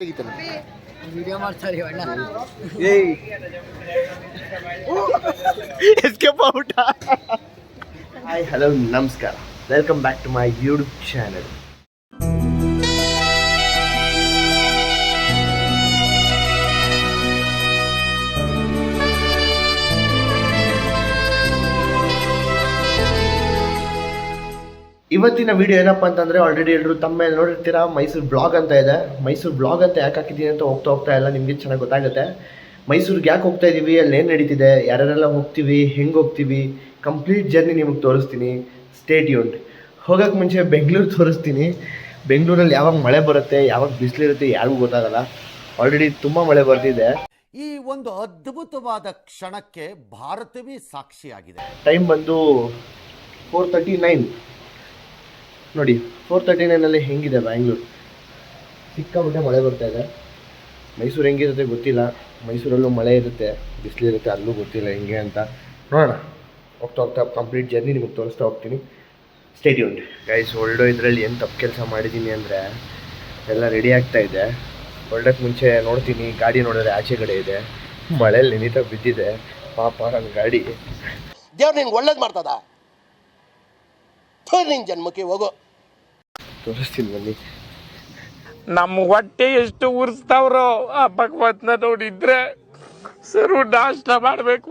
Video ಮಾಡ್ತಾರೆ ಅಣ್ಣ. Escape out. Hi hello ನಮಸ್ಕಾರ, welcome back to my YouTube channel. ಇವತ್ತಿನ ವಿಡಿಯೋ ಏನಪ್ಪ ಅಂತಂದರೆ, ಆಲ್ರೆಡಿ ಎಲ್ಲರೂ ತಮ್ಮ ಮೇಲೆ ನೋಡಿರ್ತೀರಾ, ಮೈಸೂರು ಬ್ಲಾಗ್ ಅಂತ ಇದೆ. ಮೈಸೂರು ಬ್ಲಾಗ್ ಅಂತ ಯಾಕೆ ಹಾಕಿದ್ದೀನಿ ಅಂತ ಹೋಗ್ತಾ ಎಲ್ಲ ನಿಮಗೆ ಚೆನ್ನಾಗಿ ಗೊತ್ತಾಗುತ್ತೆ. ಮೈಸೂರಿಗೆ ಯಾಕೆ ಹೋಗ್ತಾ ಇದ್ದೀವಿ, ಅಲ್ಲಿ ಏನು ನಡೀತಿದೆ, ಯಾರ್ಯಾರೆಲ್ಲ ಹೋಗ್ತೀವಿ, ಹೆಂಗೆ ಹೋಗ್ತೀವಿ, ಕಂಪ್ಲೀಟ್ ಜರ್ನಿ ನಿಮಗೆ ತೋರಿಸ್ತೀನಿ. Stay tuned. ಹೋಗೋಕ್ಕೆ ಮುಂಚೆ ಬೆಂಗಳೂರು ತೋರಿಸ್ತೀನಿ. ಬೆಂಗಳೂರಲ್ಲಿ ಯಾವಾಗ ಮಳೆ ಬರುತ್ತೆ, ಯಾವಾಗ ಬಿಸಿಲಿರುತ್ತೆ ಯಾರಿಗೂ ಗೊತ್ತಾಗಲ್ಲ. ಆಲ್ರೆಡಿ ತುಂಬ ಮಳೆ ಬರ್ತಿದೆ. ಈ ಒಂದು ಅದ್ಭುತವಾದ ಕ್ಷಣಕ್ಕೆ ಭಾರತವೇ ಸಾಕ್ಷಿಯಾಗಿದೆ. ಟೈಮ್ ಬಂದು 4:39 ನೋಡಿ. 4:39 ಹೆಂಗಿದೆ ಬ್ಯಾಂಗ್ಳೂರು. ಸಿಕ್ಕಾಬಿಟ್ಟೆ ಮಳೆ ಬರ್ತಾ ಇದೆ. ಮೈಸೂರು ಹೆಂಗಿರುತ್ತೆ ಗೊತ್ತಿಲ್ಲ. ಮೈಸೂರಲ್ಲೂ ಮಳೆ ಇರುತ್ತೆ, ಬಿಸಿಲಿರುತ್ತೆ, ಅಲ್ಲೂ ಗೊತ್ತಿಲ್ಲ ಹೆಂಗೆ ಅಂತ. ನೋಡೋಣ. ಹೋಗ್ತಾ ಕಂಪ್ಲೀಟ್ ಜರ್ನಿ ನಿಮಗೆ ತೋರಿಸ್ತಾ ಹೋಗ್ತೀನಿ. Stay tuned guys. ಇದರಲ್ಲಿ ಏನು ತಪ್ಪು ಕೆಲಸ ಮಾಡಿದ್ದೀನಿ ಅಂದರೆ, ಎಲ್ಲ ರೆಡಿ ಆಗ್ತಾ ಇದೆ. ಹೊರಡೋಕ್ಕೆ ಮುಂಚೆ ನೋಡ್ತೀನಿ, ಗಾಡಿ ನೋಡಿದ್ರೆ ಆಚೆ ಕಡೆ ಇದೆ, ಮಳೆಯಲ್ಲಿ ನೆನೀತಾ ಬಿದ್ದಿದೆ. ಪಾಪ ನನ್ನ ಗಾಡಿ. ದೇವ್ರು ನಿನ್ಗೆ ಒಳ್ಳೇದು ಮಾಡ್ತದ, ನಿನ್ ಜನ್ಮಕ್ಕೆ ಹೋಗೋ. ತೋರಿಸ್ತೀನಿ ಬನ್ನಿ. ನಮ್ಮ ಹೊಟ್ಟೆ ಎಷ್ಟು ಉರ್ಸ್ತಾವ್ರೋ ಆ ಭಗವಂತನ ನೋಡಿದ್ರೆ ಸರು ನಾಷ್ಟ ಮಾಡಬೇಕು.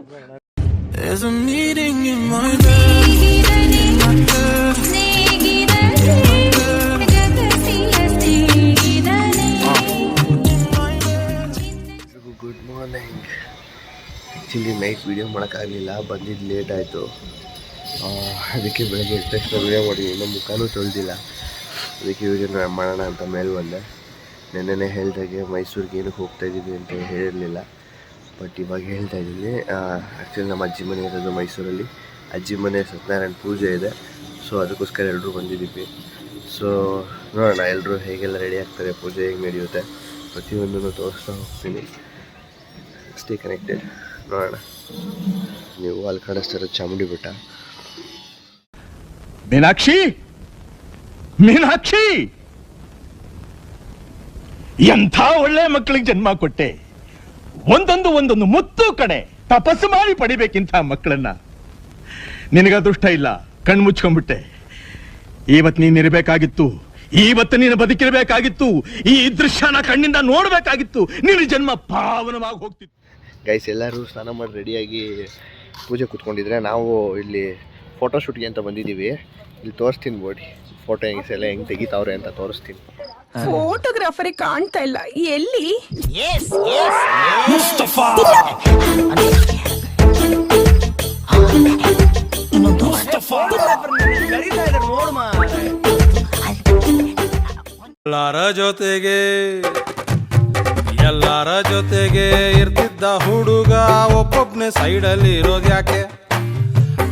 Good morning. Actually night video ಮಾಡೋಕ್ಕಾಗಲಿಲ್ಲ, ಬಂದಿದ್ದು ಲೇಟ್ ಆಯಿತು. ಅದಕ್ಕೆ ಬೆಳಗ್ಗೆ ಎದ್ದ ತಕ್ಷಣ ವೀಡಿಯೋ ಮಾಡಿದ್ದೀನಿ. ಇನ್ನೂ ಮುಖನೂ ತೊಳೆದಿಲ್ಲ, ಅದಕ್ಕೆ ವೀಡಿಯೋ ಮಾಡೋಣ ಅಂತ ಮೇಲೆ ಬಂದೆ. ನೆನ್ನೆನೇ ಹೇಳ್ದಾಗೆ ಮೈಸೂರಿಗೆ ಏನಕ್ಕೆ ಹೋಗ್ತಾಯಿದ್ದೀವಿ ಅಂತ ಹೇಳಿರಲಿಲ್ಲ, ಬಟ್ ಇವಾಗ ಹೇಳ್ತಾ ಇದ್ದೀನಿ. ಆ್ಯಕ್ಚುಲಿ ನಮ್ಮ ಅಜ್ಜಿ ಮನೆ ಇರೋದು ಮೈಸೂರಲ್ಲಿ. ಅಜ್ಜಿ ಮನೆ ಸತ್ಯನಾರಾಯಣ ಪೂಜೆ ಇದೆ, ಸೊ ಅದಕ್ಕೋಸ್ಕರ ಎಲ್ಲರೂ ಬಂದಿದ್ದೀವಿ. ಸೊ ನೋಡೋಣ ಎಲ್ಲರೂ ಹೇಗೆಲ್ಲ ರೆಡಿ ಆಗ್ತಾರೆ, ಪೂಜೆ ಹೇಗೆ ನಡೆಯುತ್ತೆ, ಪ್ರತಿಯೊಂದನ್ನು ತೋರಿಸ್ತಾ ಹೋಗ್ತೀನಿ. Stay connected. ನೋಡೋಣ. ನೀವು ಅಲ್ಲಿ ಕಾಣಿಸ್ತಾರೋ ಚಾಮುಂಡಿ ಬೆಟ್ಟ. ಮೀನಾಕ್ಷಿ, ಮೀನಾಕ್ಷಿ, ಎಂಥ ಒಳ್ಳೆ ಮಕ್ಕಳಿಗೆ ಜನ್ಮ ಕೊಟ್ಟೆ. ಒಂದೊಂದು ಮುತ್ತು ಕಡೆ ತಪಸ್ಸು ಮಾಡಿ ಪಡಿಬೇಕಿಂತ ಮಕ್ಕಳನ್ನ. ನಿನಗ ಅದೃಷ್ಟ ಇಲ್ಲ, ಕಣ್ಣು ಮುಚ್ಕೊಂಡ್ಬಿಟ್ಟೆ. ಇವತ್ತು ನೀನಿರಬೇಕಾಗಿತ್ತು, ಇವತ್ತು ನೀನು ಬದುಕಿರಬೇಕಾಗಿತ್ತು, ಈ ದೃಶ್ಯನ ಕಣ್ಣಿಂದ ನೋಡ್ಬೇಕಾಗಿತ್ತು. ನಿನ್ನ ಜನ್ಮ ಪಾವನವಾಗಿ ಹೋಗ್ತಿತ್ತು. ಗೈಸ್, ಎಲ್ಲರೂ ಸ್ನಾನ ಮಾಡಿ ರೆಡಿಯಾಗಿ ಪೂಜೆ ಕೂತ್ಕೊಂಡಿದ್ರೆ, ನಾವು ಇಲ್ಲಿ ಫೋಟೋಶೂಟ್ಗೆ ಅಂತ ಬಂದಿದ್ದೀವಿ. ಇಲ್ಲಿ ತೋರಿಸ್ತೀನಿ ಬೋಡಿ ಫೋಟೋ ಎಲ್ಲ ಹೆಂಗೆ ತೆಗಿತಾವ್ರೆ ಅಂತ ತೋರಿಸ್ತೀನಿ. ಫೋಟೋಗ್ರಾಫರಿಗೆ ಕಾಣ್ತಾ ಇಲ್ಲ, ಎಲ್ಲಿ? ಎಲ್ಲಾರ ಜೊತೆಗೆ ಇರ್ತಿದ್ದ ಹುಡುಗ ಒಬ್ಬೊಬ್ನೇ ಸೈಡಲ್ಲಿ ಇರೋದ್ಯಾಕೆ?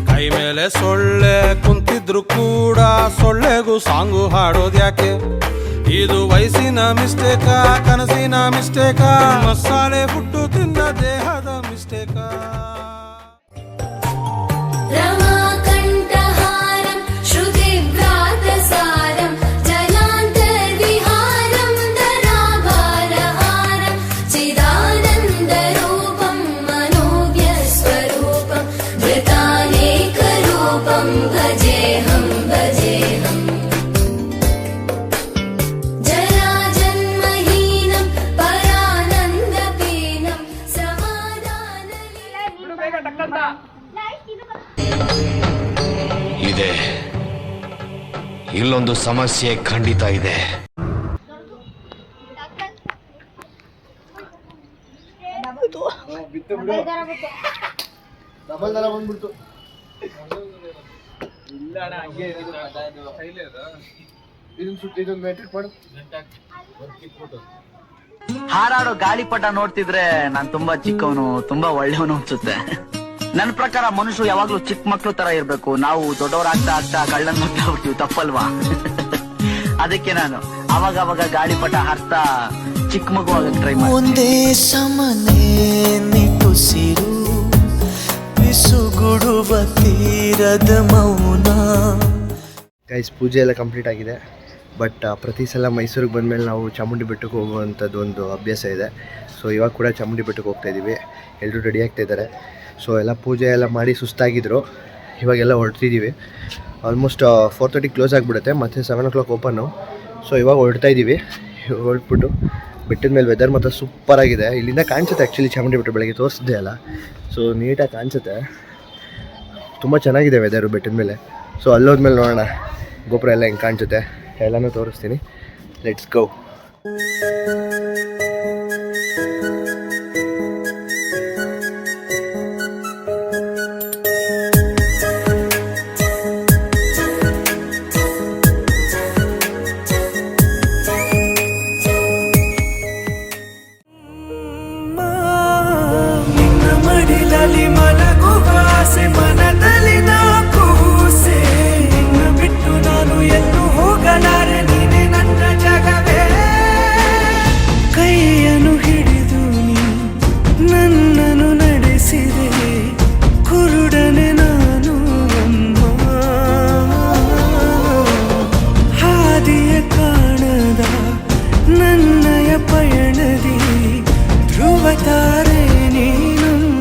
ಕೈ ಮೇಲೆ ಸೊಳ್ಳೆ ಕುಂತಿದ್ರು ಕೂಡ ಸೊಳ್ಳೆಗೂ ಸಾಂಗು ಹಾಡೋದ್ಯಾಕೆ? ಇದು ವಯಸ್ಸಿನ ಮಿಸ್ಟೇಕಾ, ಕನಸಿನ ಮಿಸ್ಟೇಕಾ, ಮಸಾಲೆ ಫುಡ್ಡು ತಿಂದ ದೇಹದ ಮಿಸ್ಟೇಕಾ? ಇದೆ, ಇಲ್ಲೊಂದು ಸಮಸ್ಯೆ ಖಂಡಿತ ಇದೆ. ಹಾರಾಡೋ ಗಾಳಿಪಟ ನೋಡ್ತಿದ್ರೆ ನಾನ್ ತುಂಬಾ ಚಿಕ್ಕವನು, ತುಂಬಾ ಒಳ್ಳೆಯವನು ಅನ್ಸುತ್ತೆ. ನನ್ನ ಪ್ರಕಾರ ಮನುಷ್ಯರು ಯಾವಾಗ್ಲೂ ಚಿಕ್ಕ ಮಕ್ಳು ತರ ಇರ್ಬೇಕು. ನಾವು ದೊಡ್ಡವರಾಗ್ತಾ ಆಗ್ತಾ ಕಳ್ಳನ್ ಮಕ್ಳು ಆಗ್ಬಿಡ್ತೀವಿ, ತಪ್ಪಲ್ವಾ? ಅದಕ್ಕೆ ನಾನು ಅವಾಗ ಗಾಳಿಪಟ ಹಾರ್ತಾ ಚಿಕ್ಕ ಮಗು ಆಗಕ್ಕೆ ಟ್ರೈ ಮಾಡಿ. ಒಂದೇ ಸಮನೆ ನಿಟ್ಟುಸಿರು ಬಿಸುಗುಡುವ ತೀರದ ಮೌನ. ಗೈಸ್, ಪೂಜೆ ಎಲ್ಲ ಕಂಪ್ಲೀಟ್ ಆಗಿದೆ. ಬಟ್ ಪ್ರತಿ ಸಲ ಮೈಸೂರಿಗೆ ಬಂದಮೇಲೆ ನಾವು ಚಾಮುಂಡಿ ಬೆಟ್ಟಕ್ಕೆ ಹೋಗುವಂಥದ್ದು ಒಂದು ಅಭ್ಯಾಸ ಇದೆ. ಸೊ ಇವಾಗ ಕೂಡ ಚಾಮುಂಡಿ ಬೆಟ್ಟಕ್ಕೆ ಹೋಗ್ತಾಯಿದ್ದೀವಿ. ಎಲ್ಲರೂ ರೆಡಿ ಆಗ್ತಾಯಿದ್ದಾರೆ. ಸೊ ಎಲ್ಲ ಪೂಜೆ ಎಲ್ಲ ಮಾಡಿ ಸುಸ್ತಾಗಿದ್ದರು. ಇವಾಗೆಲ್ಲ ಹೊರಡ್ತಿದ್ದೀವಿ. ಆಲ್ಮೋಸ್ಟ್ 4:30 ಕ್ಲೋಸ್ ಆಗಿಬಿಡುತ್ತೆ, ಮತ್ತು 7 o'clock ಓಪನ್ನು. ಸೊ ಇವಾಗ ಹೊರಡ್ತಾಯಿದ್ದೀವಿ. ಹೊರಟ್ಬಿಟ್ಟು ಬೆಟ್ಟದ ಮೇಲೆ ವೆದರ್ ಮಾತ್ರ ಸೂಪರಾಗಿದೆ. ಇಲ್ಲಿಂದ ಕಾಣಿಸುತ್ತೆ ಆ್ಯಕ್ಚುಲಿ ಚಾಮುಂಡಿ ಬೆಟ್ಟ, ಬೆಳಗ್ಗೆ ತೋರಿಸಿದೆ ಅಲ್ಲ. ಸೊ ನೀಟಾಗಿ ಕಾಣಿಸುತ್ತೆ, ತುಂಬ ಚೆನ್ನಾಗಿದೆ ವೆದರು ಬೆಟ್ಟದ ಮೇಲೆ. ಸೊ ಅಲ್ಲೋದ್ಮೇಲೆ ನೋಡೋಣ ಗೋಪುರ ಎಲ್ಲ ಹೆಂಗೆ ಕಾಣಿಸುತ್ತೆ, ಎಲ್ಲನೂ ತೋರಿಸ್ತೀನಿ. Let's go. ನಿನ್ನ ಮಡಿಲಲ್ಲಿ ಮಲಗುವ ಆಸೆ ಮನದಲ್ಲಿ ನಾ ಕೂಸೆ. ನಿನ್ನ ಬಿಟ್ಟು ನಾನು ಎಲ್ಲೂ ಹೋಗಲಾರೆ, ನೀನೆ ನನ್ನ ಜಗವೇ. ಕೈಯನ್ನು ಹಿಡಿದು ನೀ ನನ್ನನ್ನು ನಡೆಸಿದೆ, ಕುರುಡನೆ ನಾನು ಅಮ್ಮ. ಹಾದಿಯ ಕಾಣದ ನನ್ನಯ ಪಯಣದಿ ಧ್ರುವ ತಾರೆ ನೀನಮ್ಮ.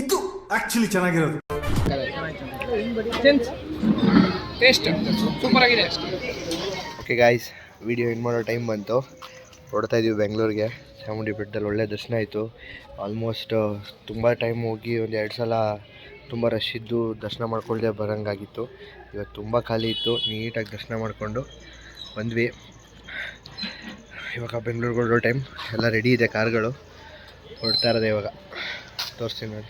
ಇದು ಆಕ್ಚುಲಿ ಚೆನ್ನಾಗಿರೋದು. ಓಕೆ ಗಾಯ್ಸ್, ವಿಡಿಯೋ ಎಂಡ್ ಮಾಡೋ ಟೈಮ್ ಬಂತು. ಹೊರಡ್ತಾ ಇದ್ದೀವಿ ಬೆಂಗಳೂರಿಗೆ. ಚಾಮುಂಡಿ ಬೆಟ್ಟದಲ್ಲಿ ಒಳ್ಳೆ ದರ್ಶನ ಆಯಿತು. ಆಲ್ಮೋಸ್ಟ್ ತುಂಬ ಟೈಮ್ ಹೋಗಿ ಒಂದು 2 ಸಲ ತುಂಬ ರಶ್ ಇದ್ದು ದರ್ಶನ ಮಾಡ್ಕೊಳ್ದೆ ಬರೋಂಗಾಗಿತ್ತು. ಇವತ್ತು ತುಂಬ ಖಾಲಿ ಇತ್ತು, ನೀಟಾಗಿ ದರ್ಶನ ಮಾಡಿಕೊಂಡು ಬಂದ್ವಿ. ಇವಾಗ ಬೆಂಗಳೂರಿಗೆ ಹೊರಡೋ ಟೈಮ್. ಎಲ್ಲ ರೆಡಿ ಇದೆ ಕಾರ್ಗಳು, ಹೊರಡ್ತಾ ಇರೋದೆ ಇವಾಗ. ತೋರಿಸ್ತೀನಿ ನೋಡಿ.